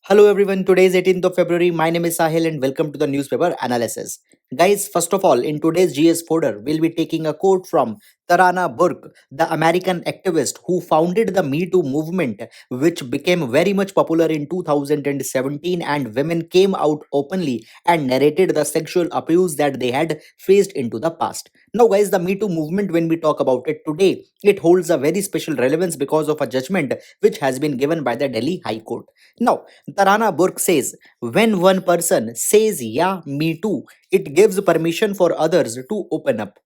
Hello everyone, today is 18th of February. My name is Sahil and welcome to the newspaper analysis. Guys, first of all, in today's GS folder, we'll be taking a quote from Tarana Burke, the American activist who founded the Me Too movement, which became very much popular in 2017, and women came out openly and narrated the sexual abuse that they had faced into the past. Now, guys, the Me Too movement, when we talk about it today, it holds a very special relevance because of a judgment which has been given by the Delhi High Court. Now, Tarana Burke says, when one person says, yeah, me too, it gives permission for others to open up.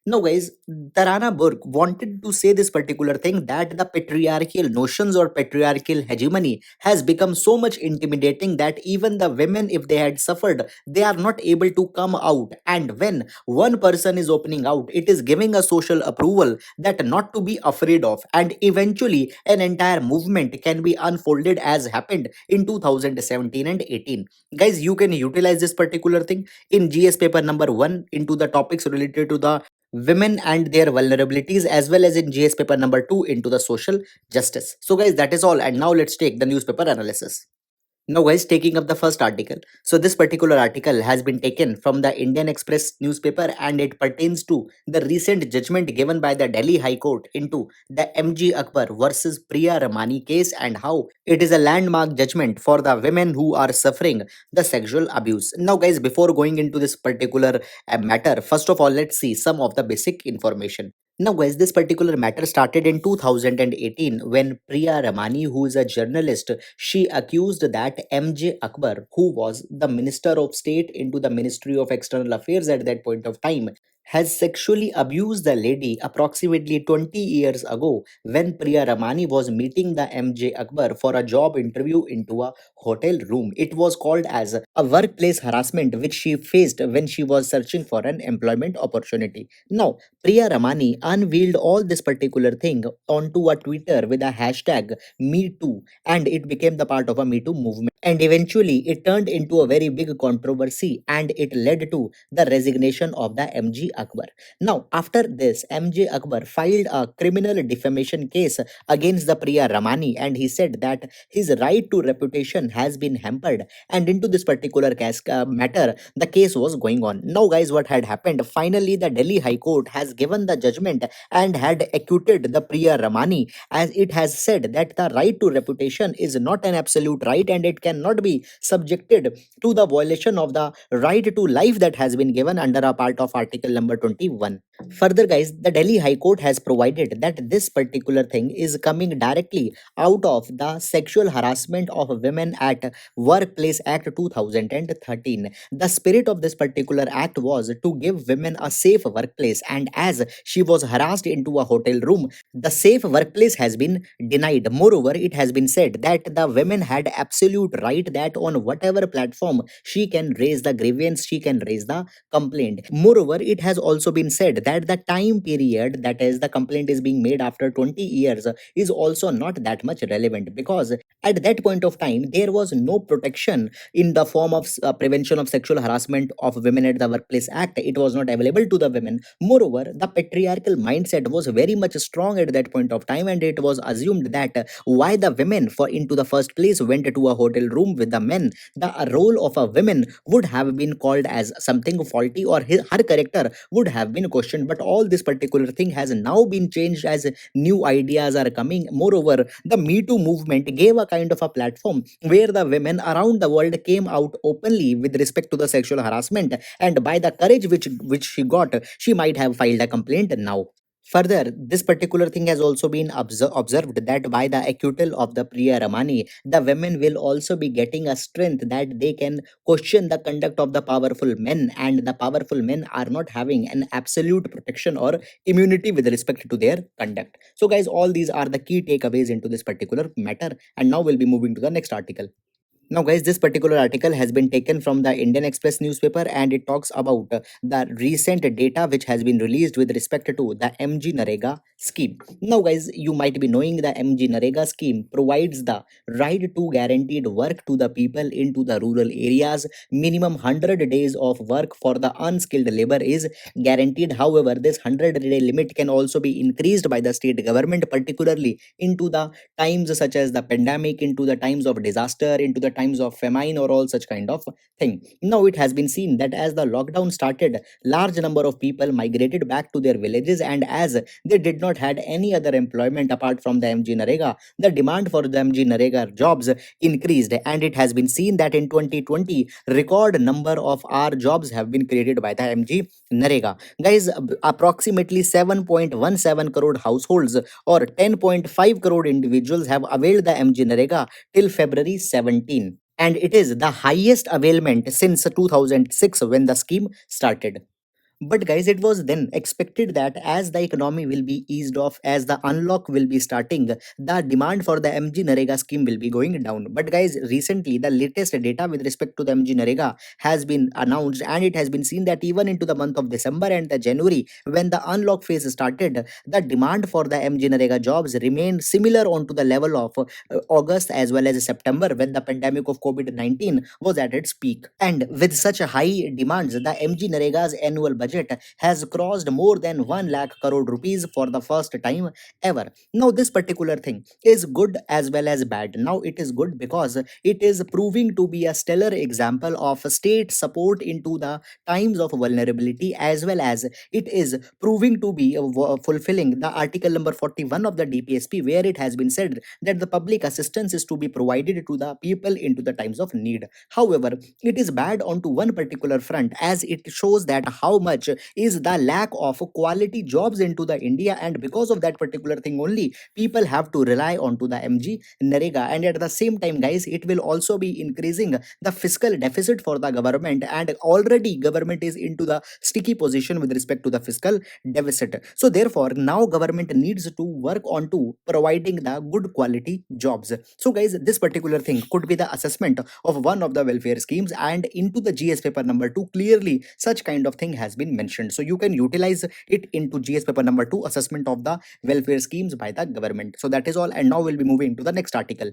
No, guys, Tarana Burke wanted to say this particular thing that the patriarchal notions or patriarchal hegemony has become so much intimidating that even the women, if they had suffered, they are not able to come out. And when one person is opening out, it is giving a social approval that not to be afraid of. And eventually, an entire movement can be unfolded as happened in 2017 and 18. Guys, you can utilize this particular thing in GS paper number 1 into the topics related to the women and their vulnerabilities, as well as in GS paper number 2 into the social justice. So guys, that is all, and now let's take the newspaper analysis. Now, guys, taking up the first article. So, this particular article has been taken from the Indian Express newspaper and it pertains to the recent judgment given by the Delhi High Court into the MG Akbar versus Priya Ramani case and how it is a landmark judgment for the women who are suffering the sexual abuse. Now, guys, before going into this particular matter, first of all, let's see some of the basic information. Now, guys, this particular matter started in 2018 when Priya Ramani, who is a journalist, she accused that MJ Akbar, who was the Minister of State into the Ministry of External Affairs at that point of time, has sexually abused the lady approximately 20 years ago when Priya Ramani was meeting the MJ Akbar for a job interview into a hotel room. It was called as a workplace harassment which she faced when she was searching for an employment opportunity. Now, Priya Ramani unveiled all this particular thing onto a Twitter with a hashtag #MeToo, and it became the part of a Me Too movement. And eventually, it turned into a very big controversy and it led to the resignation of the MG Akbar. Now, after this, MJ Akbar filed a criminal defamation case against the Priya Ramani and he said that his right to reputation has been hampered. And into this particular matter, the case was going on. Now, guys, what had happened? Finally, the Delhi High Court has given the judgment and had acquitted the Priya Ramani, as it has said that the right to reputation is not an absolute right and it cannot be subjected to the violation of the right to life that has been given under a part of Article number 21. Further, guys, the Delhi High Court has provided that this particular thing is coming directly out of the Sexual Harassment of Women at Workplace Act 2013. The spirit of this particular act was to give women a safe workplace, and as she was harassed into a hotel room, the safe workplace has been denied. Moreover, it has been said that the women had absolute right that on whatever platform she can raise the grievance, she can raise the complaint. Moreover, it has also been said that the time period, that is the complaint is being made after 20 years, is also not that much relevant because at that point of time there was no protection in the form of prevention of sexual harassment of women at the workplace act. It was not available to the women. Moreover, the patriarchal mindset was very much strong at that point of time and it was assumed that why the women for into the first place went to a hotel room with the men, the role of a woman would have been called as something faulty or her character would have been questioned. But all this particular thing has now been changed as new ideas are coming. Moreover, the Me Too movement gave a kind of a platform where the women around the world came out openly with respect to the sexual harassment, and by the courage which she got, she might have filed a complaint now. Further, this particular thing has also been observed that by the acquittal of the Priya Ramani, the women will also be getting a strength that they can question the conduct of the powerful men, and the powerful men are not having an absolute protection or immunity with respect to their conduct. So, guys, all these are the key takeaways into this particular matter, and now we'll be moving to the next article. Now, guys, this particular article has been taken from the Indian Express newspaper and it talks about the recent data which has been released with respect to the MG Narega scheme. Now, guys, you might be knowing the MG Narega scheme provides the right to guaranteed work to the people into the rural areas. Minimum 100 days of work for the unskilled labor is guaranteed. However, this 100-day limit can also be increased by the state government, particularly into the times such as the pandemic, into the times of disaster, into the times of famine or all such kind of thing. Now it has been seen that as the lockdown started, large number of people migrated back to their villages, and as they did not had any other employment apart from the MG Narega, the demand for the MG Narega jobs increased, and it has been seen that in 2020 record number of our jobs have been created by the MG Narega. Guys, approximately 7.17 crore households or 10.5 crore individuals have availed the MG Narega till February 17, and it is the highest availment since 2006 when the scheme started. But guys, it was then expected that as the economy will be eased off, as the unlock will be starting, the demand for the MG Narega scheme will be going down. But guys, recently the latest data with respect to the MG Narega has been announced, and it has been seen that even into the month of December and the January, when the unlock phase started, the demand for the MG Narega jobs remained similar onto the level of August as well as September, when the pandemic of COVID-19 was at its peak. And with such a high demands, the MG Narega's annual budget has crossed more than 1 lakh crore rupees for the first time ever. Now, this particular thing is good as well as bad. Now, it is good because it is proving to be a stellar example of state support into the times of vulnerability, as well as it is proving to be fulfilling the article number 41 of the DPSP, where it has been said that the public assistance is to be provided to the people into the times of need. However, it is bad onto one particular front, as it shows that how much is the lack of quality jobs into the India, and because of that particular thing only, people have to rely onto the MG Narega. And at the same time, guys, it will also be increasing the fiscal deficit for the government, and already government is into the sticky position with respect to the fiscal deficit. So therefore, now government needs to work on to providing the good quality jobs. So guys, this particular thing could be the assessment of one of the welfare schemes, and into the GS paper number 2 clearly such kind of thing has been mentioned. So you can utilize it into GS paper number 2, assessment of the welfare schemes by the government. So that is all, and now we'll be moving to the next article.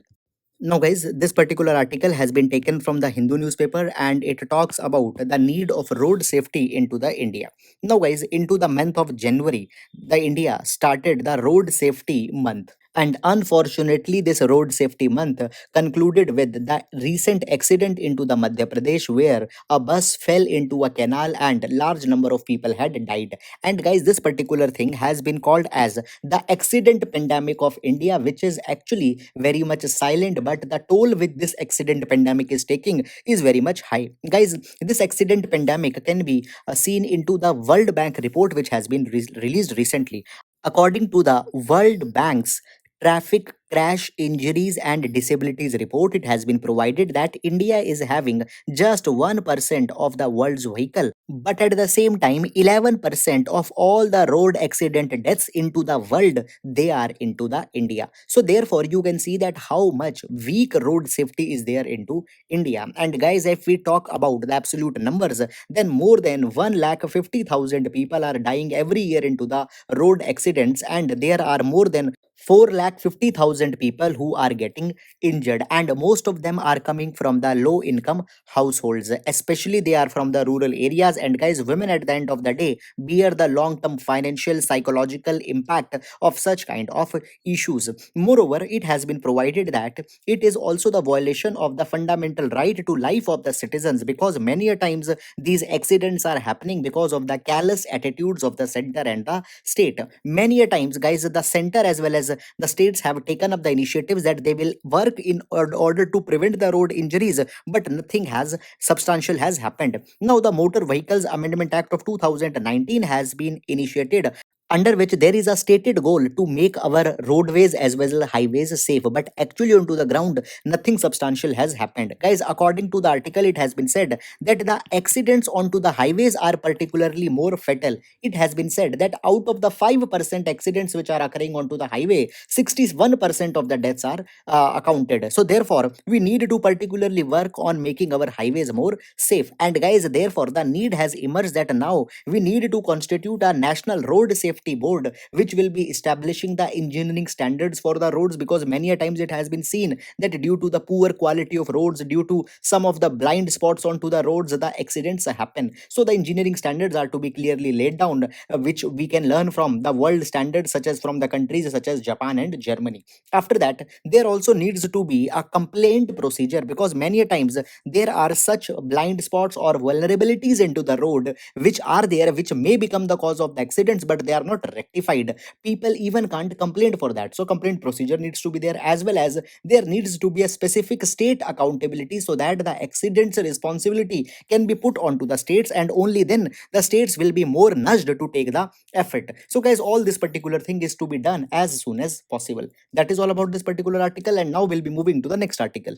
Now, guys, this particular article has been taken from the Hindu newspaper, and it talks about the need of road safety into the India. Now, guys, into the month of January, the India started the road safety month. And unfortunately, this road safety month concluded with the recent accident into the Madhya Pradesh, where a bus fell into a canal and large number of people had died. And guys, this particular thing has been called as the accident pandemic of India, which is actually very much silent, but the toll with this accident pandemic is taking is very much high. Guys, this accident pandemic can be seen into the World Bank report, which has been released recently. According to the World Bank's traffic crash injuries and disabilities report, it has been provided that India is having just 1% of the world's vehicle, but at the same time 11% of all the road accident deaths into the world, they are into the India. So therefore you can see that how much weak road safety is there into India. And guys, if we talk about the absolute numbers, then more than 1,50,000 people are dying every year into the road accidents, and there are more than 4,50,000 people who are getting injured, and most of them are coming from the low income households, especially they are from the rural areas. And guys, women at the end of the day bear the long term financial psychological impact of such kind of issues. Moreover, it has been provided that it is also the violation of the fundamental right to life of the citizens, because many a times these accidents are happening because of the callous attitudes of the center and the state. Many a times, guys, the center as well as the states have taken up the initiatives that they will work in order to prevent the road injuries, but nothing has substantial has happened. Now, the Motor Vehicles Amendment Act of 2019 has been initiated, under which there is a stated goal to make our roadways as well as highways safe, but actually onto the ground nothing substantial has happened. Guys, according to the article, it has been said that the accidents onto the highways are particularly more fatal. It has been said that out of the 5% accidents which are occurring onto the highway, 61% of the deaths are accounted. So therefore we need to particularly work on making our highways more safe. And guys, therefore the need has emerged that now we need to constitute a national road safety Safety Board, which will be establishing the engineering standards for the roads, because many a times it has been seen that due to the poor quality of roads, due to some of the blind spots onto the roads, the accidents happen. So the engineering standards are to be clearly laid down, which we can learn from the world standards, such as from the countries such as Japan and Germany. After that, there also needs to be a complaint procedure, because many a times there are such blind spots or vulnerabilities into the road which are there, which may become the cause of the accidents, but they are not rectified. People even can't complain for that. So complaint procedure needs to be there, as well as there needs to be a specific state accountability, so that the accidents responsibility can be put onto the states, and only then the states will be more nudged to take the effort. So guys, all this particular thing is to be done as soon as possible. That is all about this particular article, and now we'll be moving to the next article.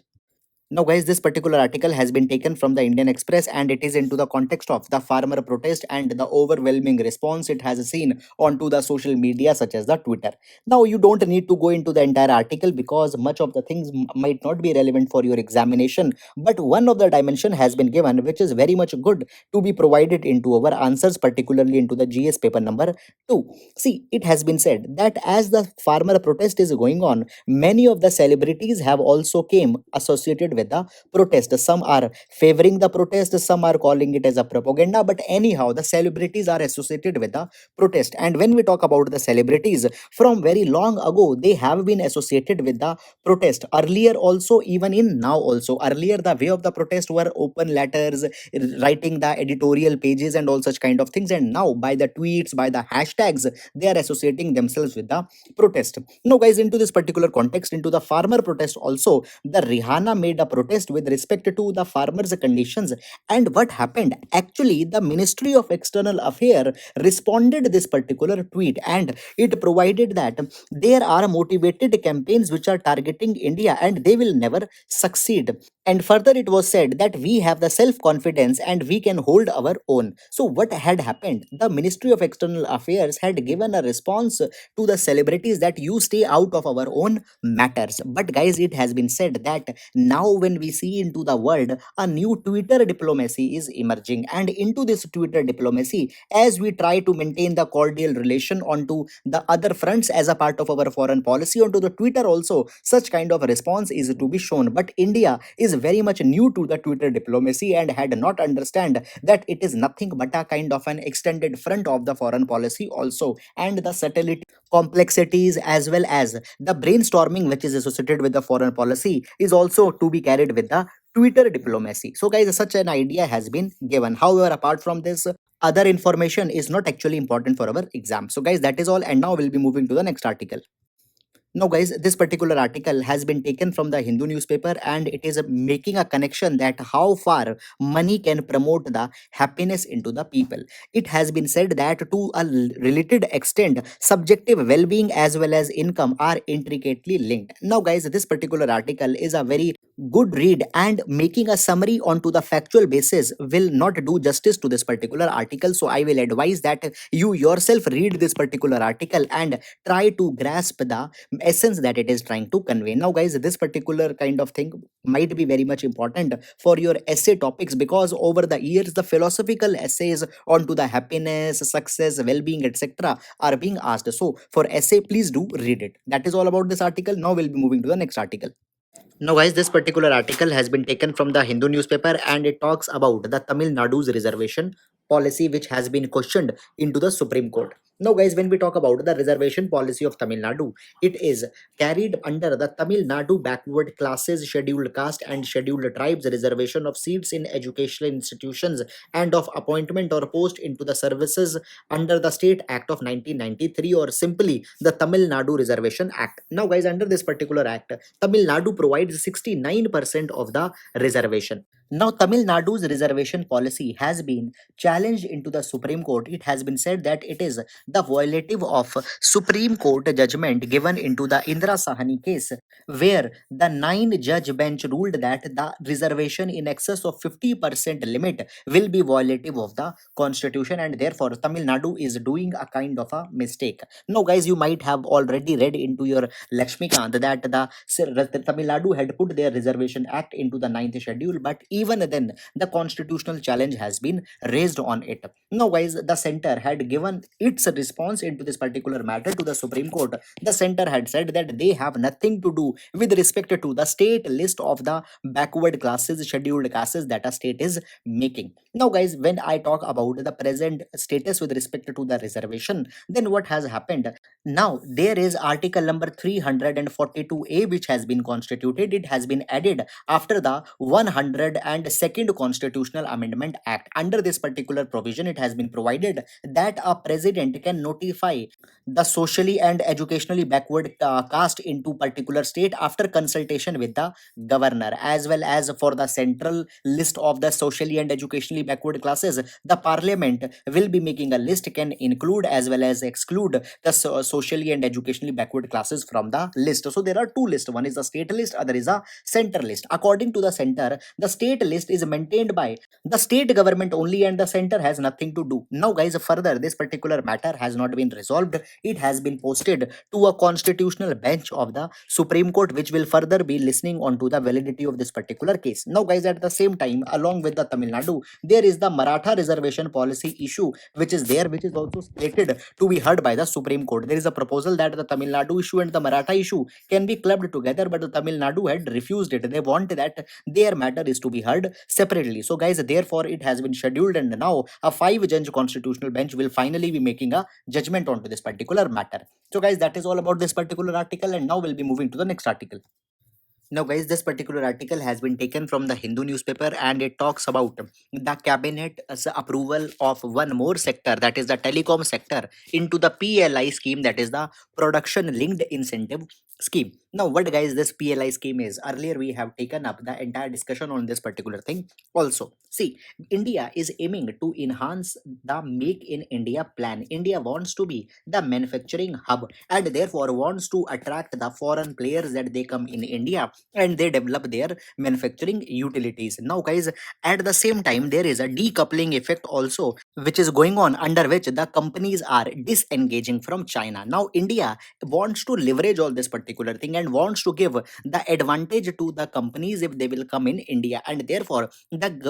Now, guys, this particular article has been taken from the Indian Express, and it is into the context of the farmer protest and the overwhelming response it has seen onto the social media, such as the Twitter. Now, you don't need to go into the entire article, because much of the things might not be relevant for your examination. But one of the dimension has been given, which is very much good to be provided into our answers, particularly into the GS paper number 2. See, it has been said that as the farmer protest is going on, many of the celebrities have also came associated with the protest. Some are favoring the protest, some are calling it as a propaganda, but anyhow the celebrities are associated with the protest. And when we talk about the celebrities, from very long ago they have been associated with the protest, earlier also, even in now also. Earlier the way of the protest were open letters, writing the editorial pages and all such kind of things, and now by the tweets, by the hashtags, they are associating themselves with the protest. Now, guys, into this particular context, into the farmer protest also, the Rihanna made a protest with respect to the farmers' conditions. And what happened? Actually, the Ministry of External Affairs responded this particular tweet, and it provided that there are motivated campaigns which are targeting India, and they will never succeed. And further, it was said that we have the self confidence and we can hold our own. So, what had happened? The Ministry of External Affairs had given a response to the celebrities that you stay out of our own matters. But guys, it has been said that now when we see into the world, a new Twitter diplomacy is emerging, and into this Twitter diplomacy, as we try to maintain the cordial relation onto the other fronts as a part of our foreign policy, onto the Twitter also, such kind of response is to be shown. But India is very much new to the Twitter diplomacy and had not understand that it is nothing but a kind of an extended front of the foreign policy also, and the subtlety, complexities, as well as the brainstorming which is associated with the foreign policy is also to be carried with the Twitter diplomacy. So guys, such an idea has been given. However, apart from this, other information is not actually important for our exam. So guys, that is all, and now we'll be moving to the next article. Now, guys, this particular article has been taken from the Hindu newspaper, and it is making a connection that how far money can promote the happiness into the people. It has been said that to a related extent, subjective well being as well as income are intricately linked. Now, guys, this particular article is a very good read, and making a summary onto the factual basis will not do justice to this particular article. So, I will advise that you yourself read this particular article and try to grasp the essence that it is trying to convey. Now, guys, this particular kind of thing might be very much important for your essay topics, because over the years the philosophical essays onto the happiness, success, well-being, etc. are being asked. So for essay, please do read it. That is all about this article. Now we'll be moving to the next article. Now, guys, this particular article has been taken from the Hindu newspaper, and it talks about the Tamil Nadu's reservation policy, which has been questioned into the Supreme Court. Now, guys, when we talk about the reservation policy of Tamil Nadu, it is carried under the Tamil Nadu Backward Classes, Scheduled Caste and Scheduled Tribes reservation of seats in educational institutions and of appointment or post into the services under the State Act of 1993, or simply the Tamil Nadu Reservation Act. Now, guys, under this particular act, Tamil Nadu provides 69% of the reservation. Now, Tamil Nadu's reservation policy has been challenged into the Supreme Court. It has been said that it is the violative of Supreme Court judgment given into the Indira Sahani case, where the 9-judge bench ruled that the reservation in excess of 50% limit will be violative of the constitution, and therefore Tamil Nadu is doing a kind of a mistake. Now, guys, you might have already read into your Lakshmikant that the Tamil Nadu had put their reservation act into the 9th schedule, but even then the constitutional challenge has been raised on it. Now guys, the center had given its response into this particular matter to the Supreme Court. The center had said that they have nothing to do with respect to the state list of the backward classes, scheduled classes that a state is making. Now guys, when I talk about the present status with respect to the reservation, then what has happened? Now there is article number 342A which has been constituted. It has been added after the 102nd Constitutional Amendment Act. Under this particular provision, it has been provided that a president can notify the socially and educationally backward caste into particular state after consultation with the governor, as well as for the central list of the socially and educationally backward classes. The parliament will be making a list, can include as well as exclude the socially and educationally backward classes from the list. So there are two lists: one is the state list, other is a center list. According to the center, the state list is maintained by the state government only and the center has nothing to do. Now guys, further this particular matter has not been resolved. It has been posted to a constitutional bench of the Supreme Court, which will further be listening on to the validity of this particular case. Now guys, at the same time, along with the Tamil Nadu, there is the Maratha reservation policy issue which is there, which is also slated to be heard by the Supreme Court. There is a proposal that the Tamil Nadu issue and the Maratha issue can be clubbed together, but the Tamil Nadu had refused it. They want that their matter is to be heard separately. So guys, therefore it has been scheduled, and now a 5-judge constitutional bench will finally be making a judgment onto this particular matter. So guys, that is all about this particular article, and now we'll be moving to the next article. Now, guys, this particular article has been taken from the Hindu newspaper, and it talks about the cabinet's approval of one more sector, that is the telecom sector, into the PLI scheme, that is the production linked incentive scheme. Now, what guys this PLI scheme is? Earlier, we have taken up the entire discussion on this particular thing. Also, see, India is aiming to enhance the Make in India plan. India wants to be the manufacturing hub and therefore wants to attract the foreign players that they come in India and they develop their manufacturing utilities. Now guys, at the same time there is a decoupling effect also which is going on, under which the companies are disengaging from China. Now India wants to leverage all this particular thing and wants to give the advantage to the companies if they will come in India, and therefore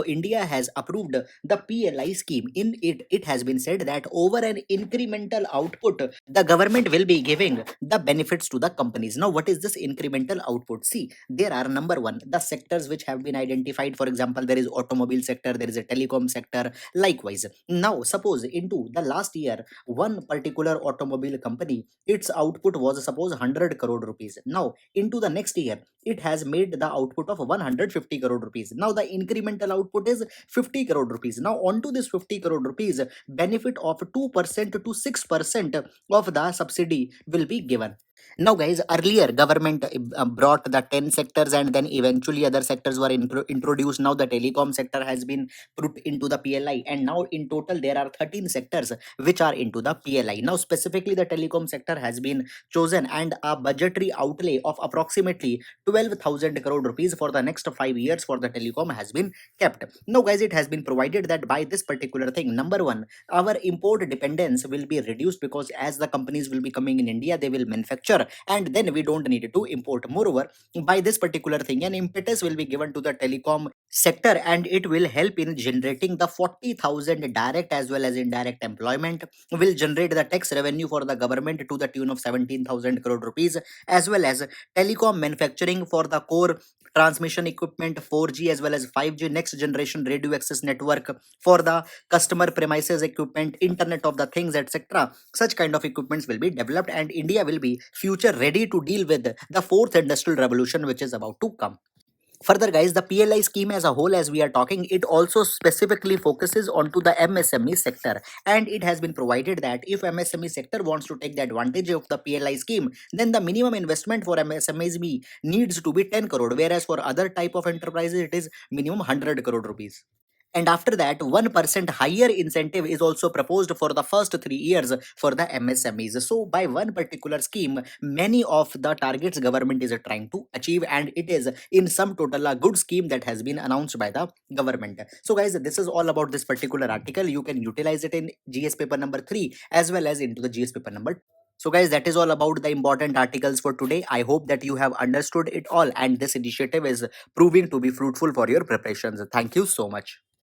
India has approved the PLI scheme. In it has been said that over an incremental output the government will be giving the benefits to the companies. Now what is this incremental output? See, there are number one, the sectors which have been identified. For example, there is automobile sector, there is a telecom sector. Likewise, now suppose into the last year one particular automobile company, its output was suppose 100 crore rupees. Now into the next year it has made the output of 150 crore rupees. Now the incremental output is 50 crore rupees. Now onto this 50 crore rupees, benefit of 2% to 6% of the subsidy will be given. Now guys, earlier government brought the 10 sectors and then eventually other sectors were introduced. Now the telecom sector has been put into the PLI, and now in total there are 13 sectors which are into the PLI. Now specifically the telecom sector has been chosen, and a budgetary outlay of approximately 12,000 crore rupees for the next 5 years for the telecom has been kept. Now guys, it has been provided that by this particular thing, number one, our import dependence will be reduced, because as the companies will be coming in India, they will manufacture and then we don't need to import. Moreover, by this particular thing, an impetus will be given to the telecom sector, and it will help in generating the 40,000 direct as well as indirect employment, will generate the tax revenue for the government to the tune of 17,000 crore rupees, as well as telecom manufacturing for the core transmission equipment, 4G as well as 5G next generation radio access network, for the customer premises equipment, internet of the things, etc. Such kind of equipments will be developed, and India will be future ready to deal with the fourth industrial revolution which is about to come. Further guys, the PLI scheme as a whole, as we are talking, it also specifically focuses onto the MSME sector, and it has been provided that if MSME sector wants to take the advantage of the PLI scheme, then the minimum investment for MSME needs to be 10 crore, whereas for other type of enterprises it is minimum 100 crore rupees. And after that, 1% higher incentive is also proposed for the first 3 years for the MSMEs. So by one particular scheme, many of the targets government is trying to achieve, and it is in sum total a good scheme that has been announced by the government. So guys, this is all about this particular article. You can utilize it in GS paper number 3 as well as into the GS paper number So, guys, that is all about the important articles for today. I hope that you have understood it all and this initiative is proving to be fruitful for your preparations. Thank you so much.